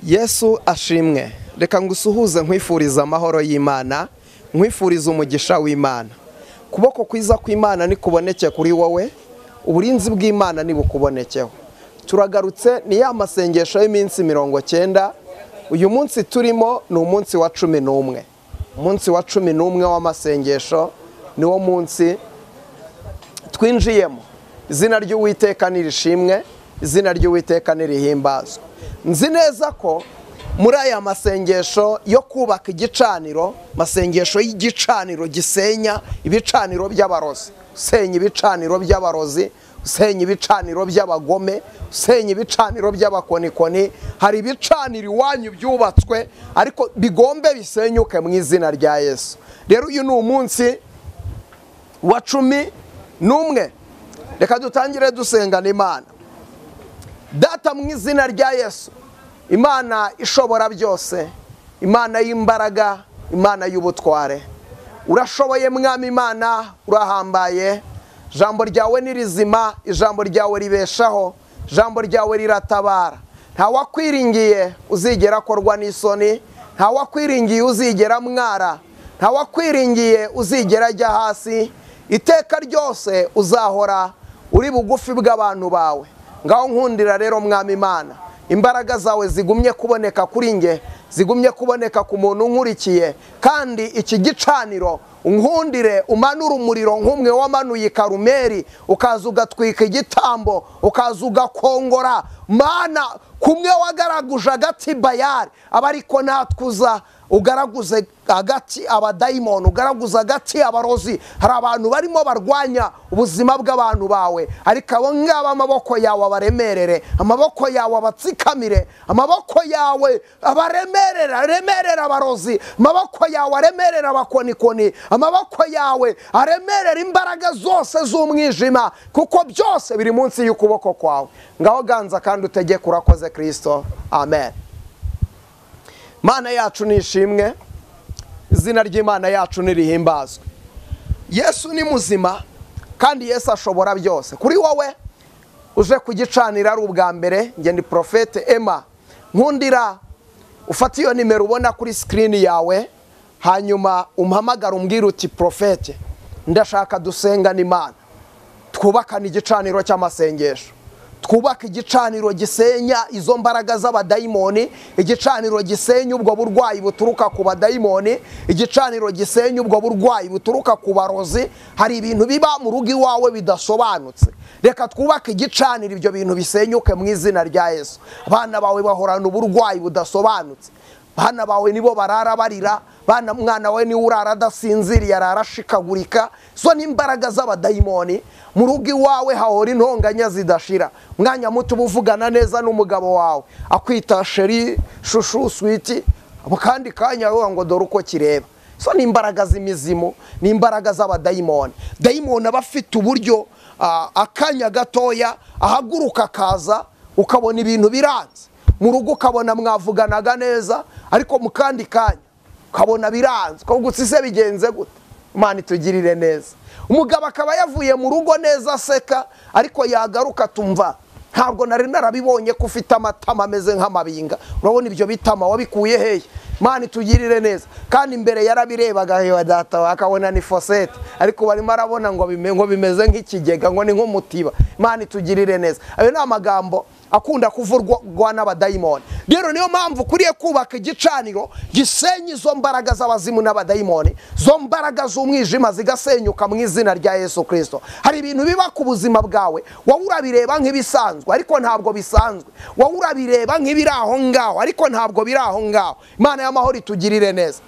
Yesu ashimwe. Reka ngusuhuze nkwifuriza amahoro y'Imana, nkwifuriza umugisha w'Imana. Kuboko kwiza kw'Imana ni kuboneke kuri wowe, uburinzi bw'Imana ni bukubonekeho. Turagarutse ni ya masengesho y'iminsi 90. Uyu munsi turimo ni umunsi wa 11. Umunsi wa 11 w'amasengesho ni wo munsi twinjiyemo. Izina ry'Uwiteka nirishimwe, izina ry'Uwiteka nirihimbazwe. Nzi neza ko muri aya masengesho yo kubaka igicaniro, masengesho y'igicaniro gisenya ibicaniro by'abarozi, usenya ibicaniro by'abarozi, usenya ibicaniro by'abagome, usenya ibicaniro by'abakonikoni. Hari ibicaniro iwanyu byubatswe ariko bigombe bisenyuke mu izina rya Yesu. Rero uyu ni umunsi wa 11. Reka dutangire dusengana Imana. Data mu izina rya Yesu, Imana ishobora byose, Imana y'imbaraga, Imana y'ubutware, urashoboye mwami Imana, urahambaye. Jambo ryawe ni rizima, ijambo ryawe ribeshaho, jambo ryawe riratabara. Nta wakwiringiye uzigera korwa n'isoni, nta wakwiringiye uzigera mwara, nta wakwiringiye uzigera ajya hasi. Iteka ryose uzahora uri bugufi bw'abantu bawe. Ngaho nkundira rero mwami Imana, imbaraga zawe zigumye kuboneka kuri nge, zigumye kuboneka ku muntu nkurikiye, kandi iki gicaniro unkundire umanura umuriro nk'umwe wamanuye Karumeli, ukaza ugatwika igitambo, ukaza ugakongora Mana kumwe wagaraguje agati Bayali, abariko natwuza ugaraguze agati abadayimoni, ugaraguze agati abarozi. Hari abantu barimo barwanya ubuzima bw'abantu bawe, ariko abo ngaba amaboko yawe abaremerere, amaboko yawe abatsikamire, amaboko yawe abaremerera abarozi, amaboko yawe aremerera abakonikoni, amaboko yawe aremerera imbaraga zose z'umwijima, kuko byose biri munsi y'ukuboko kwawe. Ngaho ganza kandi utegeke, urakoze Kristo. Amen. Mana yacu nishimwe, izina ry'Imana yacu nirihimbazwe. Yesu ni muzima kandi Yesu ashobora byose. Kuri wowe uje kugicanira ari ubwa mbere, nge ndi Profete Emma. Nkundira ufata iyo nimero ubona kuri screen yawe, hanyuma umpamagara umbwira uti Profete, ndashaka dusengana Imana, twubakana igicaniro cy'amasengesho, twubaka igicaniro gisenya izo mbaraga z'abadayimoni, igicaniro gisenya ubwo burwayi buturuka ku badayimoni, igicaniro gisenya ubwo burwayi buturuka ku barozi. Hari ibintu biba mu rugo iwawe bidasobanutse, reka twubake igicaniro ibyo bintu bisenyuke mu izina rya Yesu. Abana bawe bahorana uburwayi budasobanutse, abana bawe nibo barara barira, mwana we ni urara adasinziriye, arara ashikagurika. Zo ni imbaraga z'abadayimoni. Mu rugo iwawe hahora intonganya zidashira, mwanya muto ubuvugana neza n'umugabo wawe akwita sheri, shushu, switi, kandi kanya ngo dore uko kireba. So ni imbaraga z'imizimu, ni imbaraga z'abadayimoni. Dayimoni aba afite uburyo akanya gatoya ahaguruka akaza, ukabona ibintu biranze mu rugo, ukabona mwavuganaga neza, ariko mu kandi kanya ukabona biranze, ko gutsise bigenze gute. Imana itugirire neza. Umugabo akaba yavuye mu rugo neza aseka, ariko yagaruka tumva ntabwo nari narabibonye ko ufite amatama ameze nk'amabinga. Urabona ibyo bitama wabikuye hehe? Imana itugirire neza. Kandi imbere yarabirebaga hewa data, akabona ni fosete, ariko barimo arabona ngo bimeze nk'ikigega, ngo ni nk'umutiba. Imana itugirire neza. Ayo ni amagambo akunda kuvurwa n'abadayimoni. Rero niyo mpamvu ukuriye kubaka igicaniro gisenya izo mbaraga z'abazimu n'abadayimoni, zo mbaraga z'umwijima zigasenyuka mu izina rya Yesu Kristo. Hari ibintu biba ku buzima bwawe, wowe urabireba nk'ibisanzwe ariko ntabwo bisanzwe, wowe urabireba nk'ibiri aho ngaho ariko ntabwo biri aho ngaho. Imana y'amahoro itugirire neza.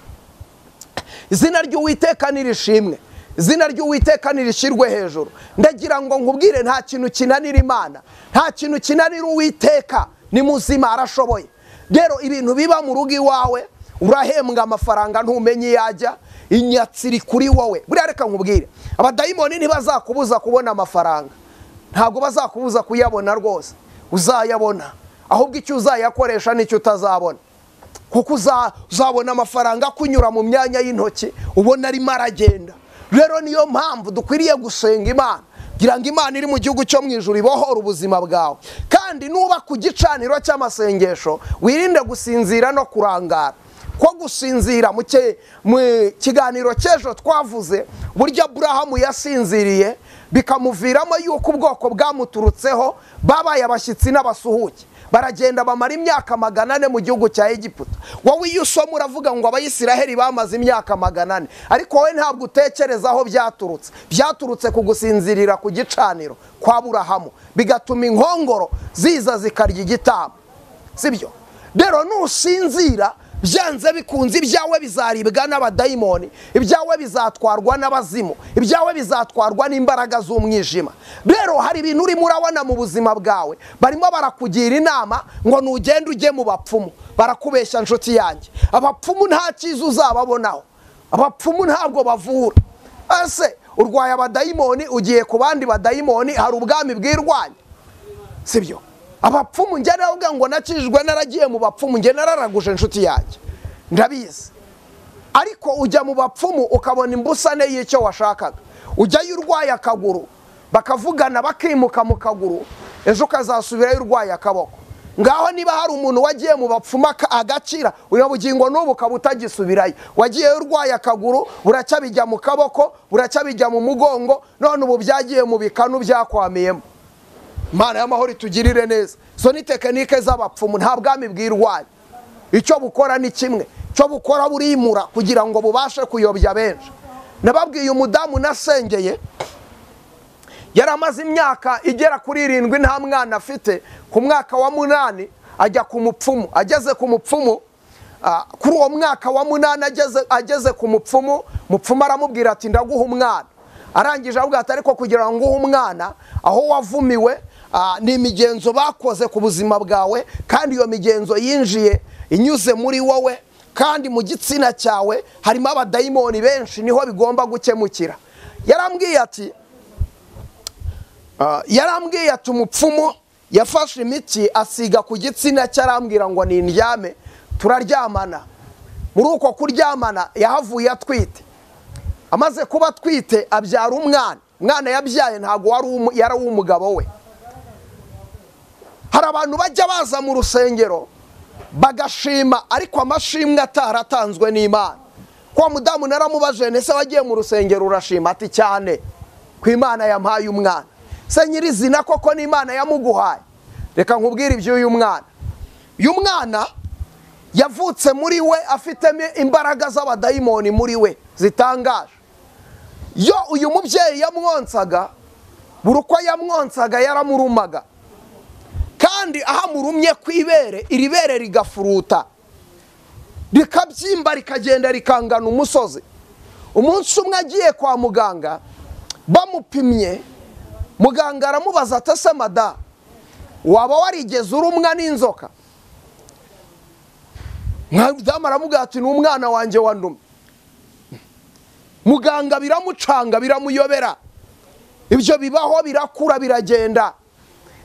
Izina ry'Uwiteka nirishimwe, izina ry'Uwiteka nirishyirwe hejuru. Ndagira ngo nkubwire, nta kintu kinanira Imana, nta kintu kinanira Uwiteka. Ni muzima, arashoboye. Rero ibintu biba mu rugo iwawe, urahembwa amafaranga ntumenye yajya, inyatsiri kuri wowe. Buriya reka nkubwire, abadayimoni ntibazakubuza kubona amafaranga, ntabwo bazakubuza kuyabona rwose, uzayabona. Ahubwo icyo uzayakoresha nicyo utazabona, kuko uzabona amafaranga kunyura mu myanya y'intoki ubona arimo aragenda. Rero niyo mpamvu dukwiriye gusenga Imana, gira ngo Imana iri mu gihugu cyo mu ijuru ibohora ubuzima bwawe. Kandi nuba ku gicaniro cy'amasengesho wirinde gusinzira no kurangara. Ko gusinzira mu kiganiro cy'ejo twavuze burya Aburahamu yasinziriye bikamuviramo yuko ubwoko bwamuturutseho babaye abashyitsi n'abasuhuke, baragenda bamara imyaka 400 mu gihugu cya Egiputa. Wowe iyo usoma uravuga ngo Abayisiraheli bamaze imyaka 400, ariko wowe ntabwo utekereza aho byaturutse ku gusinzirira ku gicaniro kwa Aburahamu, bigatuma inkongoro ziza zikarya igitambo, sibyo? Rero nusinzira byanze bikunze ibyawe bizaribwa n'abadayimoni, ibyawe bizatwarwa n'abazimu, ibyawe bizatwarwa n'imbaraga z'umwijima. Rero hari ibintu urimo urabona mu buzima bwawe barimo barakugira inama ngo nugende ujye mu bapfumu. Barakubeshya nshuti yanjye, abapfumu nta cyiza uzababonaho, abapfumu ntabwo bavura. Ese urwaye abadayimoni ugiye ku bandi badayimoni, hari ubwami bwirwanya, sibyo? Abapfumu njye navuga ngo nakijwe naragiye mu bapfumu, njye nararaguje nshuti yanjye ndabizi. Ariko ujya mu bapfumu ukabona imbusane y'icyo washakaga, ujyayo urwaye akaguru bakavugana bakimuka mu kaguru, ejo ukazasubirayo urwaye akaboko. Ngaho niba hari umuntu wagiye mu bapfumu agakira, uyu bugingo n'ubu ukaba utagisubirayo. Wagiyeyo urwaye akaguru buracya bijya mu kaboko, buracya bijya mu mugongo, none ubu byagiye mu bikanu byakwamiyemo. Imana y'amahoro itugirire neza. So ni tekinike z'abapfumu, nta bwami bwirwanya. Icyo bukora ni kimwe, cyo bukora burimura kugira ngo bubashe kuyobya benshi. Nababwiye umudamu nasengeye yaramaze imyaka igera kuri 7 nta mwana afite. Ku mwaka wa 8 ajya ku mupfumu. Ageze ku mupfumu, kuri uwo mwaka wa 8 ageze ku mupfumu, mupfumu aramubwira ati ndaguha umwana. Arangije avuga ati ariko kugira ngo uhe umwana aho wavumiwe ni imigenzo bakoze ku buzima bwawe, kandi iyo migenzo yinjiye inyuze muri wowe, kandi mu gitsina cyawe harimo abadayimoni benshi, niho bigomba gukemukira. Yarambwiye ati umupfumu yafashe imiti asiga ku gitsina cye, arambwira ngo nindyame, turaryamana. Muri uko kuryamana yahavuye atwite. Amaze kuba atwite abyara umwana. Umwana yabyaye ntago yari umugabo we. Hari abantu bajya baza mu rusengero bagashima, ariko amashimwe ataratanzwe n'Imana. Kwa mudamu naramubaje nese wagiye mu rusengero urashima? Ati cyane ku Imana yampaye umwana. Se nyirizina koko n'Imana yamuguhaye? Reka nkubwire iby'uyu mwana. Uyu mwana yavutse muri we afitemo imbaraga z'abadayimoni muri we zitangaje. Yo uyu mubyeyi yamwonsaga, buri uko yamwonsaga yaramurumaga, kandi ahamurumye ku ibere, iri bere rigafuruta, rikabyimba rikagenda rikangana umusozi. Umunsi umwe agiye kwa muganga, bamupimye, muganga aramubaza ati ese mada, waba warigeze urumwa n'inzoka? Madamu aramubwira ati ni umwana wanjye wandumye. Muganga biramucanga, biramuyobera. Ibyo bibaho, birakura, biragenda.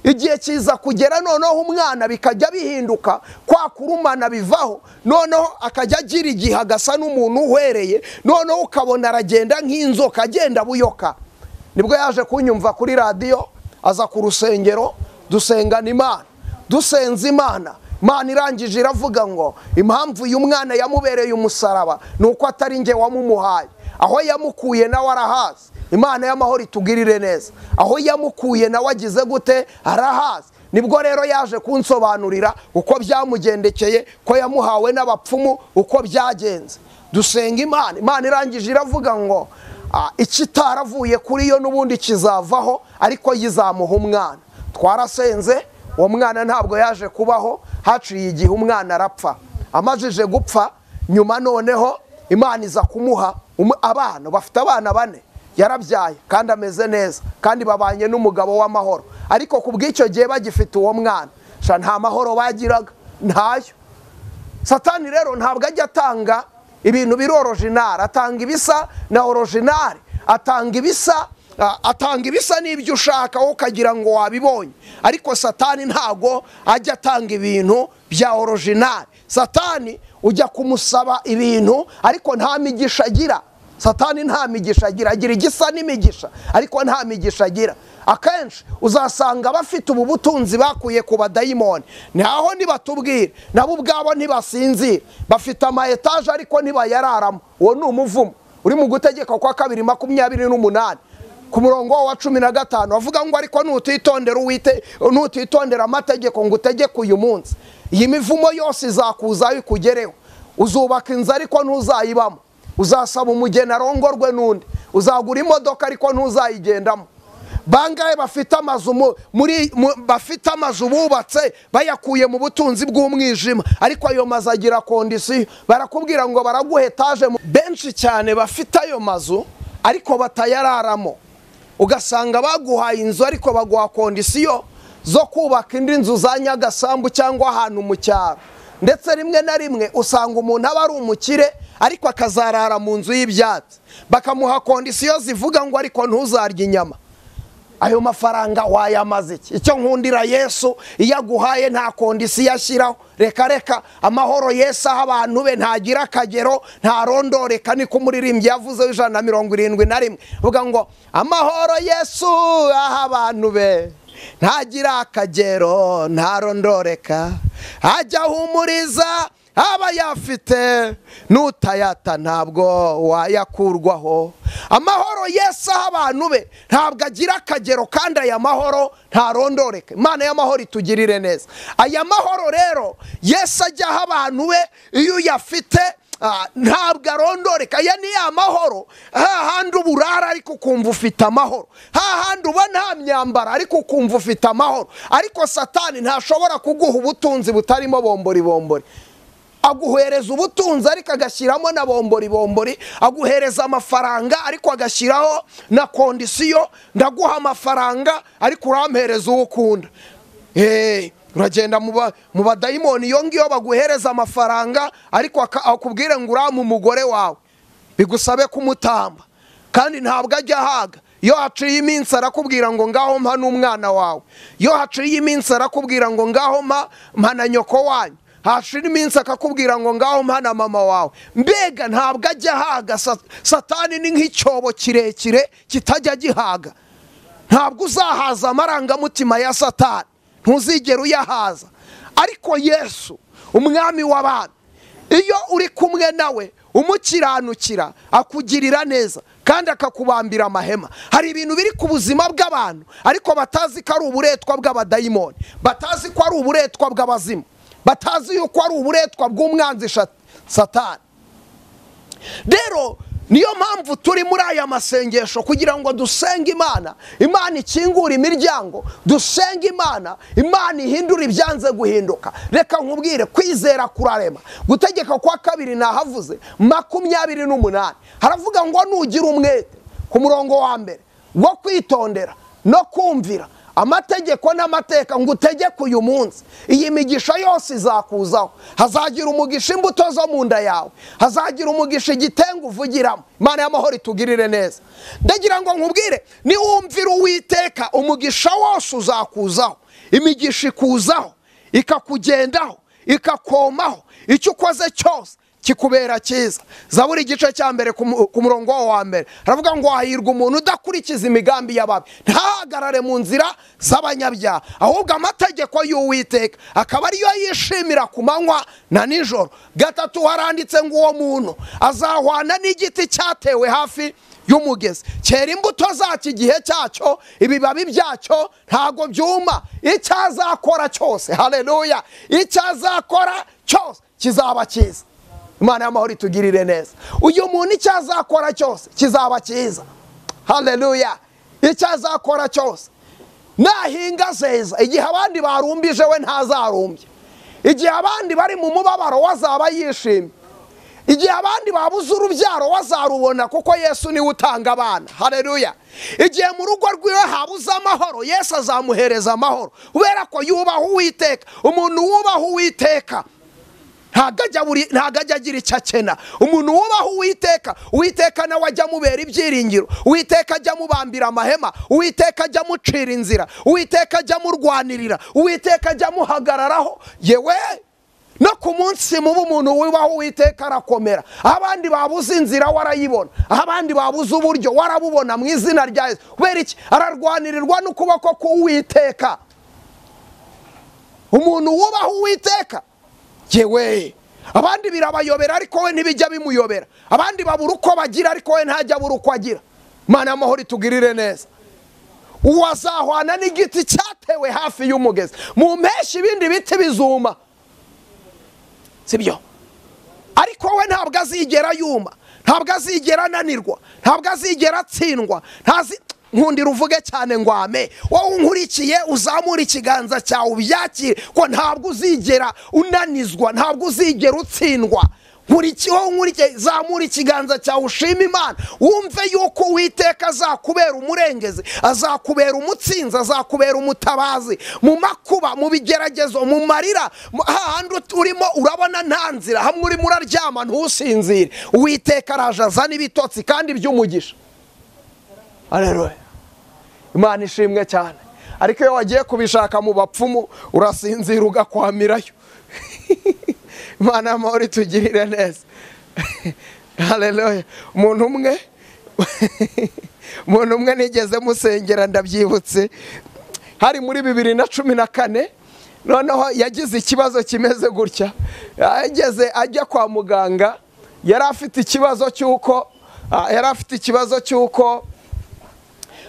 Igihe kiza kugera noneho umwana bikajya bihinduka, kwa kurumana bivaho, noneho akajya agira igihe agasa n'umuntu uhwereye, noneho ukabona aragenda nk'inzoka, agenda buyoka. Nibwo yaje kunyumva kuri radio, aza ku rusengero, dusengana Imana, dusenza Imana. Imana irangije iravuga ngo impamvu uyu mwana yamubereye umusaraba nuko atari nge wamumuhaye. Aho yamukuye nawe arahazi. Imana y'amahoro itugirire neza. Aho yamukuye nawe agize gute? Arahazi. Nibwo rero yaje kunsobanurira uko byamugendekeye, ko yamuhawe n'abapfumu, uko byagenze. Dusenga Imana. Imana irangije iravuga ngo ikitaravuye kuri yo n'ubundi kizavaho, ariko yizamuha umwana. Twarasenze, uwo mwana ntabwo yaje kubaho, haciye igihe umwana arapfa. Amajije gupfa, nyuma noneho Imana iza kumuha abana, bafite abana 4. Yarabyaye kandi ameze neza, kandi babanye n'umugabo w'amahoro. Ariko kubw'icyo gihe bagifite uwo mwana, nta mahoro bagiraga, ntayo. Satani rero ntabwo ajya atanga ibintu biri original, atanga ibisa na original, atanga ibisa n'ibyo ushaka ukagira ngo wabibonye. Ariko Satani ntago ajya atanga ibintu bya original. Satani ujya kumusaba ibintu ariko nta migisha agira, Satani nta migisha agira igisa n'imigisha ariko nta migisha agira. Akenshi uzasanga bafite ubu butunzi bakuye ku badayimoni, naho nibatubwire nabo ubwabo ntibasinzira, bafite ama etaje ariko ntibayararamo. Uwo ni umuvumo uri mu gutegeka kwa 2:28 ku murongo wa 15 bavuga ngo ariko nutitondera amategeko ngo utegeke uyu munsi, iyi mivumo yose izakuza ikugereho. Uzubaka inzu ariko ntuzayibamo, uzasaba umugeni arongorwe n'undi, uzagura imodoka ariko ntuzayigendamo. Bangahe bafite amazu bafite amazu bubatse bayakuye mu butunzi bw'umwijima, ariko ayo mazu agira kondisiyo. Barakubwira ngo baraguha etaje. Benshi cyane bafite ayo mazu ariko batayararamo, ugasanga baguhaye inzu ariko baguha kondisiyo zo kubaka indi nzu za Nyagasambu cyangwa ahantu mu cyaro. Ndetse rimwe na rimwe usanga umuntu aba ari umukire ariko akazarara mu nzu y'ibyatsi, bakamuha kondisiyo zivuga ngo ariko ntuzarya inyama. Ayo mafaranga wayamaze iki? Icyo nkundira Yesu, iyo aguhaye nta kondisiyo ashyiraho. Reka amahoro Yesu aha abantu be ntagira akagero, ntarondoreka. Niko umuririmbyi yavuze 171 vuga ngo amahoro Yesu aha abantu be ntagira akagero, ntarondoreka, ajya humuriza aba yafite, nutayata ntabwo wayakurwaho. Amahoro Yesu aha abantu be ntabwo agira akagero kandi aya mahoro ntarondoreka. Imana y'amahoro itugirire neza. Aya mahoro rero Yesu ajya aha abantu be iyo uyafite ntabwo arondoreka. Aya ni ya mahoro hahandi uburara ariko ukumva ufite amahoro, hahandi uba nta myambara ariko ukumva ufite amahoro. Ariko Satani ntashobora kuguha ubutunzi butarimo bombori. Aguhereza ubutunzi ariko agashyiramo na bombori. Aguhereza amafaranga ariko agashyiraho na kondisiyo, ndaguha amafaranga ariko urampereza uwo ukunda. Uragenda mu badayimoni iyo ngiyo baguhereza amafaranga ariko akubwire ngo uramu umugore wawe, bigusabe kumutamba kandi ntabwo ajya haga. Iyo haciye iminsi arakubwira ngo ngaho mpa n'umwana wawe, iyo haciye iminsi arakubwira ngo ngaho mpa na nyoko wanyu, hashira iminsi akakubwira ngo ngaho mpa na mama wawe. Mbega ntabwo ajya haga. Satani ni nk'icyobo kirekire kitajya gihaga. Ntabwo uzahaza amarangamutima ya Satani, ntuzigera uyahaza. Ariko Yesu umwami w'abami, iyo uri kumwe nawe umukiranukira akugirira neza kandi akakubambira amahema. Hari ibintu biri ku buzima bw'abantu ariko batazi ko ari uburetwa bw'abadayimoni, batazi ko ari uburetwa bw'abazimu, batazi yuko ari uburetwa bw'umwanzi Satani. Rero niyo mpamvu turi muri aya masengesho kugira ngo dusenge Imana, Imana ikingura imiryango, dusenge Imana, Imana ihindura ibyanze guhinduka. Reka nkubwire, kwizera kurarema. Gutegeka kwa 2 nahavuze 28 haravuga ngo nugira umwete ku murongo wa mbere wo kwitondera no kumvira amategeko n'amateka ngo utegeke uyu munsi, iyi migisha yose izakuzaho. Hazagira umugisha imbuto zo mu nda yawe, hazagira umugisha igitenga uvugiramo. Imana y'amahoro itugirire neza. Ndagira ngo nkubwire, niwumvira Uwiteka umugisha wose uzakuzaho, imigisha ikuzaho, ikakugendaho, ikakomaho, icyo ukoze cyose kikubera cyiza. Zaburi igice cya mbere ku murongo wa mbere haravuga ngo hahirwa umuntu udakurikiza imigambi y'ababi, ntahagarare mu nzira z'abanyabyaha, ahubwo amategeko y'Uwiteka akaba ariyo yishimira ku manywa na nijoro. 3 haranditse ngo uwo muntu azahwana n'igiti cyatewe hafi y'umugezi, cyera imbuto zacyo igihe cyacyo, ibibabi byacyo ntago byuma. Icyo azakora cyose, haleluya, icyo azakora cyose kizaba cyiza. Imana y'amahoro itugirire neza. Uyu muntu icyo azakora cyose kizaba cyiza, haleluya. Icyo azakora cyose, nahinga zeza, igihe abandi barumbije we ntazarumbye. Igihe abandi bari mu mubabaro wazaba yishimye. Igihe abandi babuze urubyaro wazarubona, kuko Yesu niwe utanga abana, haleluya. Igihe mu rugo rwiwe habuze amahoro, Yesu azamuhereza amahoro, kubera ko yubaha Uwiteka. Umuntu wubaha Uwiteka ntagajya agira icyo akena. Umuntu wubaha Uwiteka, Uwiteka nawe ajya mubera ibyiringiro, Uwiteka ajya mubambira amahema, Uwiteka ajya mucira inzira, Uwiteka ajya murwanirira, Uwiteka ajya muhagararaho. Yewe no ku munsi mubi umuntu wibaho Uwiteka arakomera. Abandi babuze inzira warayibona, abandi babuze uburyo warabubona mu izina rya Yesu. Kubera iki? Ararwanirirwa n'ukuboko k'Uwiteka. Umuntu wubaho Uwiteka, yewe abandi birabayobera ariko we ntibijya bimuyobera. Abandi babura uko bagira ariko we ntajya abura uko agira. Imana y'amahoro itugirire neza. Uwazahwana n'igiti cyatewe hafi y'umugezi, mu mpeshyi ibindi biti bizuma, sibyo? Ariko we ntabwo azigera yuma, ntabwo azigera ananirwa, ntabwo azigera atsindwa. Nkundira uvuge cyane ngo ame. Wowe unkurikiye uzamura ikiganza cyawe ubyakire ko ntabwo uzigera unanizwa, ntabwo uzigera utsindwa. Nkurikiye zamura ikiganza cyawe ushima Imana, wumve yuko Uwiteka azakubera umurengezi, azakubera umutsinzi, azakubera umutabazi mu makuba, mu bigeragezo, mu marira. Hahandi urimo urabona nta nzira, hamwe urimo uraryama ntusinzire, Uwiteka araje azana ibitotsi kandi by'umugisha. Haleluya. Imana ishimwe cyane. Ariko iyo wagiye kubishaka mu bapfumu urasinzira ugakwamirayo. Imana y'amahoro itugirire neza. Haleluya. Umuntu umwe nigeze musengera ndabyibutse, hari muri 2014. Noneho yagize ikibazo kimeze gutya. Yageze ajya kwa muganga, yari afite ikibazo cy'uko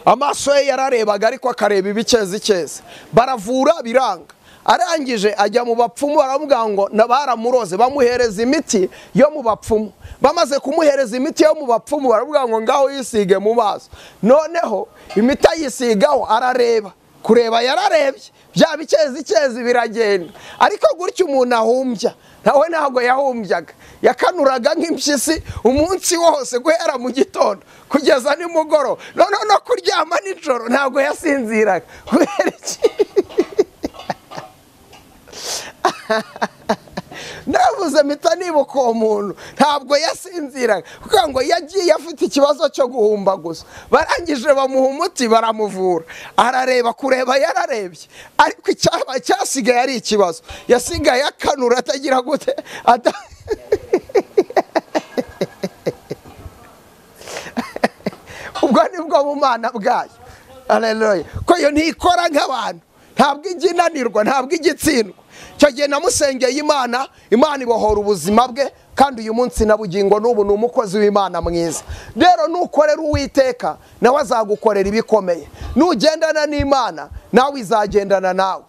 amaso ye yararebaga ariko akareba ibicezi. Baravura biranga. Arangije ajya mu bapfumu, baramubwira ngo baramuroze, bamuhereza imiti yo mu bapfumu. Bamaze kumuhereza imiti yo mu bapfumu baramubwira ngo ngaho yisige mu maso. Noneho imiti ayisigaho arareba, kureba yararebye, bya bicezi biragenda. Ariko gutyo umuntu ahumbya, nawe ntabwo yahumbyaga, yakanuraga nk'impyisi umunsi wose guhera mu gitondo kugeza nimugoroba. No kuryama nijoro ntabwo yasinziraga. Kubera iki? Navuze mpita nibuka uwo muntu ntabwo yasinziraga, kuko ngo yagiye afite ikibazo cyo guhumba gusa. Barangije bamuha umuti baramuvura, arareba, kureba yararebye, ariko icyaba cyasigaye ari ikibazo. Yasigaye akanura atagira gute ubwo nibwo bumana bwayo. Haleluya. Ko yo ntikora nk'abantu, ntabwo iginanirwa, ntabwo igitsindwa. Cyo gihe namusengeye Imana ibohora ubuzima bwe, kandi uyu munsi nabugingo n'ubu ni umukozi w'Imana mwiza. Rero nukorera Uwiteka nawe azagukorera ibikomeye. Nugendana n'Imana nawe izagendana nawe.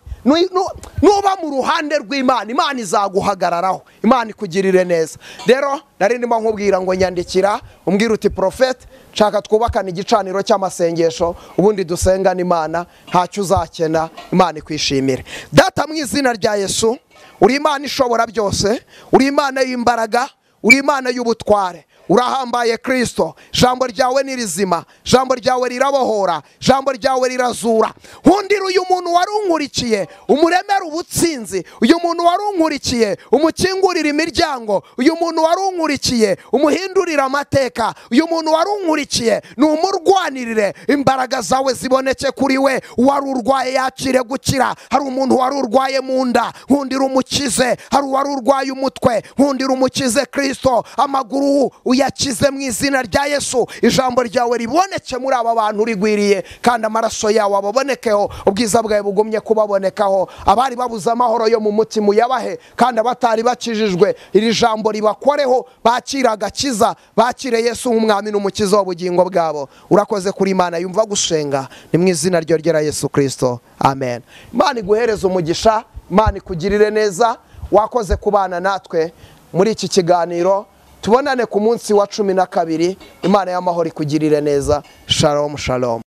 Nuba mu ruhande rw'Imana, Imana izaguhagararaho, Imana ikugirire neza. Rero nari ndimo nkubwira ngo nyandikira umbwira uti Prophet, nshaka twubakana igicaniro cy'amasengesho, ubundi dusengana Imana, ntacyo uzakena, Imana ikwishimire. Data mu izina rya Yesu, uri Imana ishobora byose, uri Imana y'imbaraga, uri Imana y'ubutware. Urahambaye Kristo, jambo ryawe ni rizima, jambo ryawe rirabohora, jambo ryawe rirazura. Hundira uyu muntu warunkurikiye umuremera ubutsinzi, uyu muntu warunkurikiye umukingurira imiryango, uyu muntu warunkurikiye umuhindurira amateka, uyu muntu warunkurikiye numurwanirire, imbaraga zawe ziboneke kuri we. Wari urwaye yakire gukira. Hari umuntu wari urwaye mu nda, hundira umukize. Hari wari urwaye umutwe, hundira umukize Kristo. Amaguru uyakize mu izina rya Yesu. Ijambo ryawe riboneke muri aba bantu rigwiriye, kandi amaraso yawe ababonekeho, ubwiza bwawe bugumye kubabonekaho. Abari babuze amahoro yo mu mutima uyabahe, kandi abatari bakijijwe iri jambo ribakoreho, bakira agakiza, bakire Yesu nk'umwami n'umukiza w'ubugingo bwabo. Urakoze kuri Imana yumva gusenga, ni mu izina ryo ryera Yesu Kristo, amen. Imana iguhereze umugisha, Imana ikugirire neza. Wakoze kubana natwe muri iki kiganiro. Tubonane ku munsi wa 12. Imana y'amahoro ikugirire neza. Shalom shalom.